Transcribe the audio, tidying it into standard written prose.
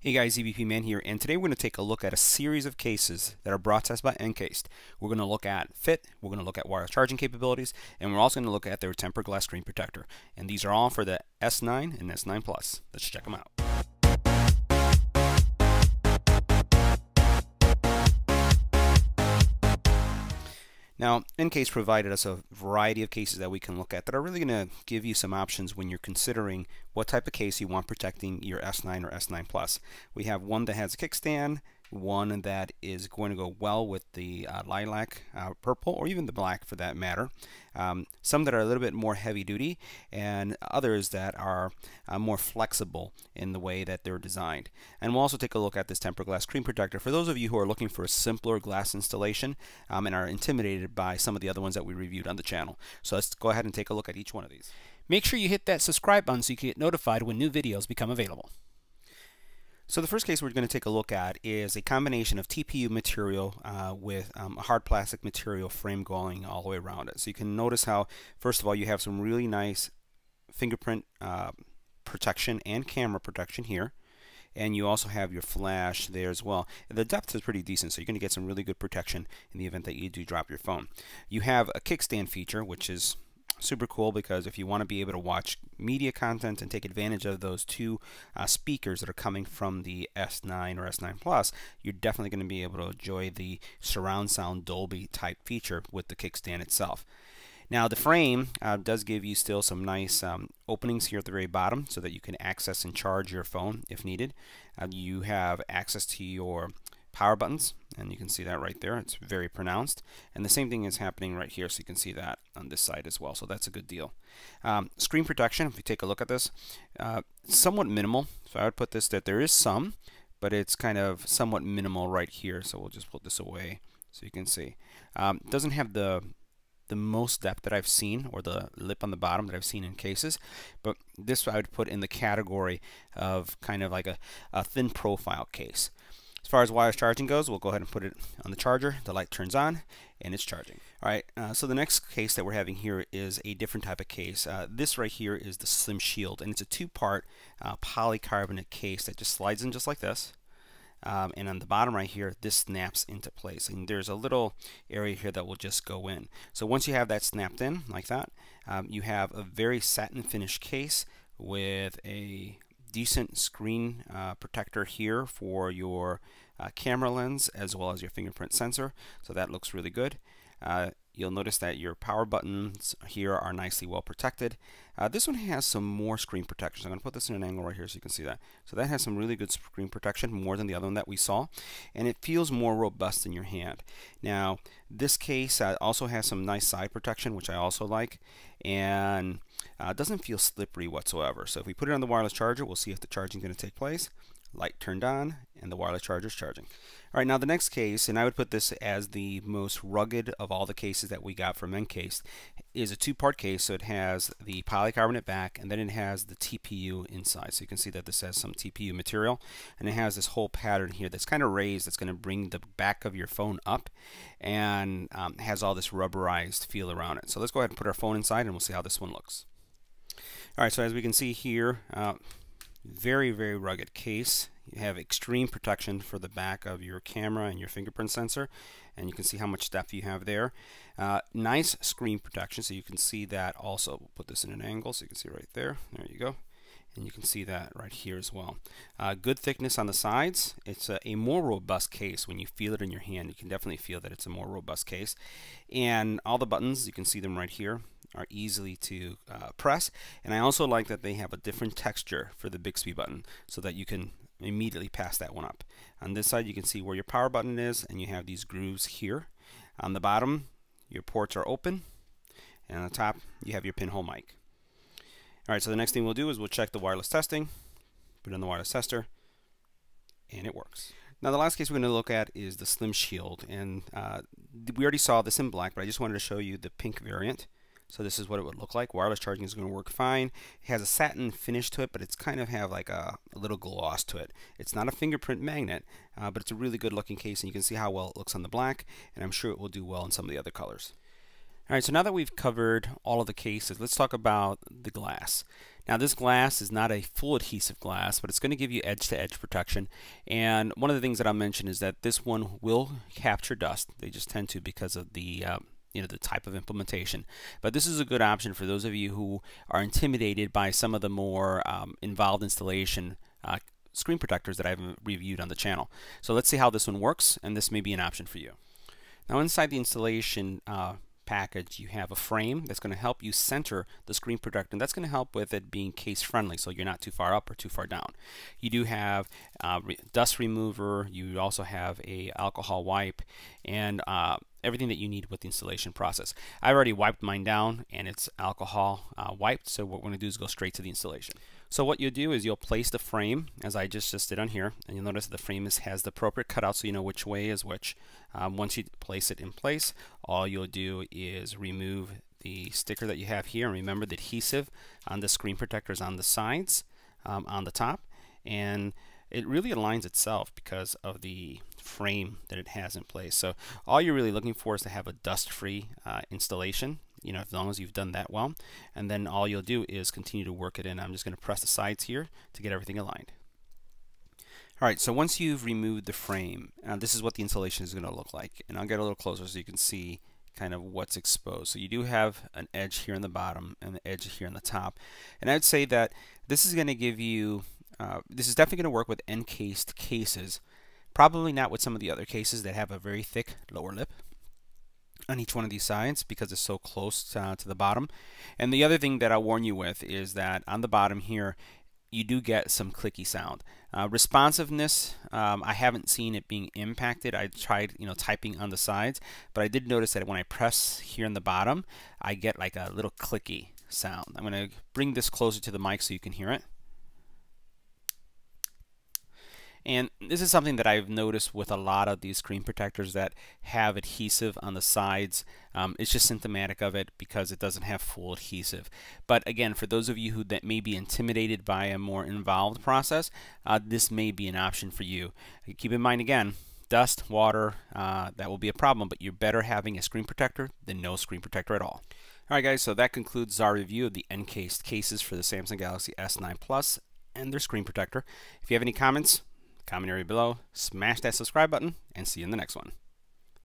Hey guys, EVP Man here, and today we're going to take a look at a series of cases that are brought to us by Encased. We're going to look at fit, we're going to look at wireless charging capabilities, and we're also going to look at their tempered glass screen protector. And these are all for the S9 and S9 Plus. Let's check them out. Now, Encased provided us a variety of cases that we can look at that are really going to give you some options when you're considering what type of case you want protecting your S9 or S9 Plus. We have one that has a kickstand, one that is going to go well with the lilac purple, or even the black for that matter. Some that are a little bit more heavy duty, and others that are more flexible in the way that they're designed. And we'll also take a look at this tempered glass screen protector for those of you who are looking for a simpler glass installation and are intimidated by some of the other ones that we reviewed on the channel. So let's go ahead and take a look at each one of these. Make sure you hit that subscribe button so you can get notified when new videos become available. So the first case we're going to take a look at is a combination of TPU material with a hard plastic material frame going all the way around it. So you can notice how, first of all, you have some really nice fingerprint protection and camera protection here. And you also have your flash there as well. The depth is pretty decent, so you're going to get some really good protection in the event that you do drop your phone. You have a kickstand feature, which is super cool because if you want to be able to watch media content and take advantage of those two speakers that are coming from the S9 or S9 Plus, you're definitely going to be able to enjoy the surround sound Dolby type feature with the kickstand itself. Now the frame does give you still some nice openings here at the very bottom so that you can access and charge your phone if needed. You have access to your power buttons, and you can see that right there. It's very pronounced, and the same thing is happening right here, so you can see that on this side as well, so that's a good deal. Screen protection, if you take a look at this, somewhat minimal. So I would put this that there is some, but it's kind of somewhat minimal right here, so we'll just put this away so you can see. Doesn't have the most depth that I've seen, or the lip on the bottom that I've seen in cases, but this I would put in the category of kind of like a thin profile case. As far as wireless charging goes, we'll go ahead and put it on the charger. The light turns on and it's charging. Alright, so the next case that we're having here is a different type of case. This right here is the Slim Shield, and it's a two-part polycarbonate case that just slides in just like this. And on the bottom right here, this snaps into place, and there's a little area here that will just go in. So once you have that snapped in like that, you have a very satin finish case with a decent screen protector here for your camera lens as well as your fingerprint sensor, so that looks really good. You'll notice that your power buttons here are nicely well protected. This one has some more screen protection. So I'm going to put this in an angle right here so you can see that. So that has some really good screen protection, more than the other one that we saw, and it feels more robust in your hand. Now this case also has some nice side protection, which I also like, and doesn't feel slippery whatsoever. So if we put it on the wireless charger, we'll see if the charging is going to take place. Light turned on and the wireless charger is charging. Alright, now the next case, and I would put this as the most rugged of all the cases that we got from Encased, is a two-part case. So it has the polycarbonate back, and then it has the TPU inside. So you can see that this has some TPU material, and it has this whole pattern here that's kind of raised, that's going to bring the back of your phone up, and has all this rubberized feel around it. So let's go ahead and put our phone inside and we'll see how this one looks. Alright, so as we can see here, very, very rugged case. You have extreme protection for the back of your camera and your fingerprint sensor, and you can see how much depth you have there. Nice screen protection, so you can see that also. We'll put this in an angle so you can see right there. There you go. And you can see that right here as well. Good thickness on the sides. It's a more robust case. When you feel it in your hand, you can definitely feel that it's a more robust case. And all the buttons, you can see them right here, are easily to press. And I also like that they have a different texture for the Bixby button, so that you can immediately pass that one up. On this side, you can see where your power button is, and you have these grooves here. On the bottom, your ports are open, and on the top, you have your pinhole mic. Alright, so the next thing we'll do is we'll check the wireless testing, put it on the wireless tester, and it works. Now the last case we're going to look at is the Slim Shield, and we already saw this in black, but I just wanted to show you the pink variant. So this is what it would look like. Wireless charging is going to work fine. It has a satin finish to it, but it's kind of have like a little gloss to it. It's not a fingerprint magnet, but it's a really good looking case, and you can see how well it looks on the black, and I'm sure it will do well in some of the other colors. Alright, so now that we've covered all of the cases, let's talk about the glass. Now this glass is not a full adhesive glass, but it's going to give you edge-to-edge protection. And one of the things that I'll mention is that this one will capture dust. They just tend to because of the the type of implementation. But this is a good option for those of you who are intimidated by some of the more involved installation screen protectors that I've reviewed on the channel. So let's see how this one works, and this may be an option for you. Now inside the installation package, you have a frame that's going to help you center the screen protector, and that's going to help with it being case friendly, so you're not too far up or too far down. You do have dust remover. You also have a alcohol wipe and everything that you need with the installation process. I've already wiped mine down and it's alcohol wiped, so what we're going to do is go straight to the installation. So what you'll do is you'll place the frame as I just did on here, and you'll notice the frame has the appropriate cutout so you know which way is which. Once you place it in place, all you'll do is remove the sticker that you have here, and remember the adhesive on the screen protector is on the sides, on the top, and it really aligns itself because of the frame that it has in place. So all you're really looking for is to have a dust-free installation, as long as you've done that well, and then all you'll do is continue to work it in. I'm just going to press the sides here to get everything aligned. Alright, so once you've removed the frame, this is what the installation is going to look like, and I'll get a little closer so you can see kind of what's exposed. So you do have an edge here in the bottom and the edge here on the top, and I'd say that this is going to give you this is definitely going to work with encased cases, probably not with some of the other cases that have a very thick lower lip on each one of these sides because it's so close to the bottom. And the other thing that I'll warn you with is that on the bottom here you do get some clicky sound. Responsiveness, I haven't seen it being impacted. I tried typing on the sides, but I did notice that when I press here in the bottom I get like a little clicky sound. I'm going to bring this closer to the mic so you can hear it. And this is something that I've noticed with a lot of these screen protectors that have adhesive on the sides. It's just symptomatic of it because it doesn't have full adhesive. But again, for those of you that may be intimidated by a more involved process, this may be an option for you. Keep in mind again, dust, water, that will be a problem, but you're better having a screen protector than no screen protector at all. Alright guys, so that concludes our review of the encased cases for the Samsung Galaxy S9 Plus and their screen protector. If you have any comments, comment area below, smash that subscribe button, and see you in the next one.